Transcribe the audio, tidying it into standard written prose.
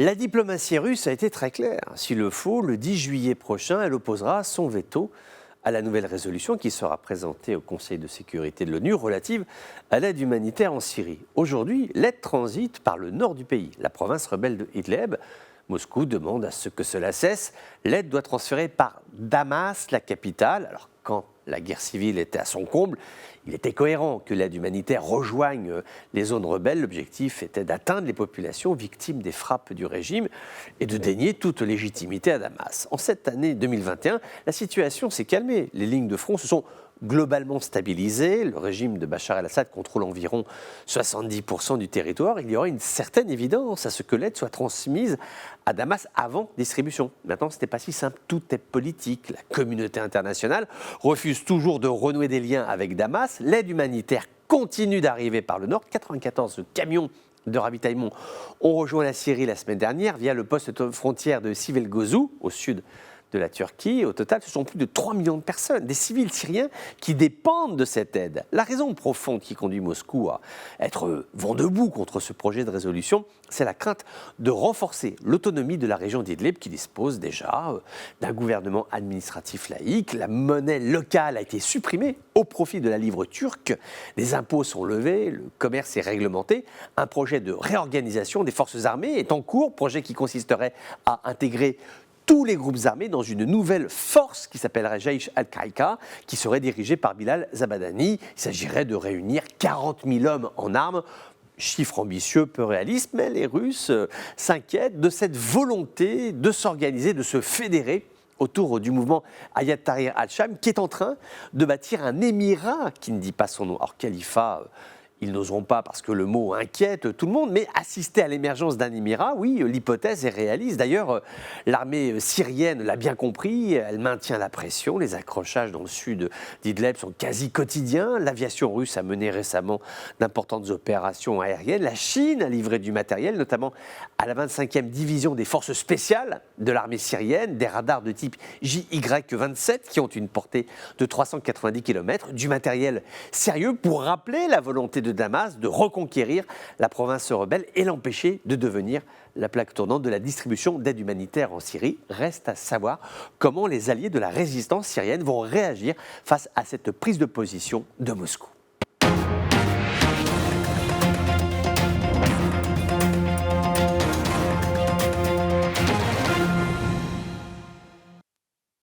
La diplomatie russe a été très claire. S'il le faut, le 10 juillet prochain, elle opposera son veto à la nouvelle résolution qui sera présentée au Conseil de sécurité de l'ONU relative à l'aide humanitaire en Syrie. Aujourd'hui, l'aide transite par le nord du pays, la province rebelle de Idlib. Moscou demande à ce que cela cesse. L'aide doit transférer par Damas, la capitale. Alors, quand la guerre civile était à son comble, il était cohérent que l'aide humanitaire rejoigne les zones rebelles. L'objectif était d'atteindre les populations victimes des frappes du régime et de dénier toute légitimité à Damas. En cette année 2021, la situation s'est calmée. Les lignes de front se sont globalement stabilisées. Le régime de Bachar el-Assad contrôle environ 70% du territoire. Il y aura une certaine évidence à ce que l'aide soit transmise à Damas avant distribution. Maintenant, ce n'est pas si simple. Tout est politique. La communauté internationale refuse toujours de renouer des liens avec Damas. L'aide humanitaire continue d'arriver par le nord. 94 camions de ravitaillement ont rejoint la Syrie la semaine dernière via le poste frontière de Sivelgözü, au sud de la Turquie. Au total, ce sont plus de 3 millions de personnes, des civils syriens qui dépendent de cette aide. La raison profonde qui conduit Moscou à être vent debout contre ce projet de résolution, c'est la crainte de renforcer l'autonomie de la région d'Idlib qui dispose déjà d'un gouvernement administratif laïque. La monnaie locale a été supprimée au profit de la livre turque. Des impôts sont levés, le commerce est réglementé. Un projet de réorganisation des forces armées est en cours, projet qui consisterait à intégrer tous les groupes armés dans une nouvelle force qui s'appellerait Jaish al-Qaïqa, qui serait dirigée par Bilal Zabadani. Il s'agirait de réunir 40 000 hommes en armes. Chiffre ambitieux, peu réaliste, mais les Russes s'inquiètent de cette volonté de s'organiser, de se fédérer autour du mouvement Hayat Tahrir al-Sham, qui est en train de bâtir un émirat qui ne dit pas son nom. Alors, califat, ils n'oseront pas parce que le mot inquiète tout le monde, mais assister à l'émergence d'un émirat, oui, l'hypothèse est réaliste. D'ailleurs, l'armée syrienne l'a bien compris, elle maintient la pression. Les accrochages dans le sud d'Idlib sont quasi quotidiens. L'aviation russe a mené récemment d'importantes opérations aériennes. La Chine a livré du matériel, notamment à la 25e division des forces spéciales de l'armée syrienne, des radars de type JY-27 qui ont une portée de 390 km, du matériel sérieux pour rappeler la volonté de Damas de reconquérir la province rebelle et l'empêcher de devenir la plaque tournante de la distribution d'aide humanitaire en Syrie. Reste à savoir comment les alliés de la résistance syrienne vont réagir face à cette prise de position de Moscou.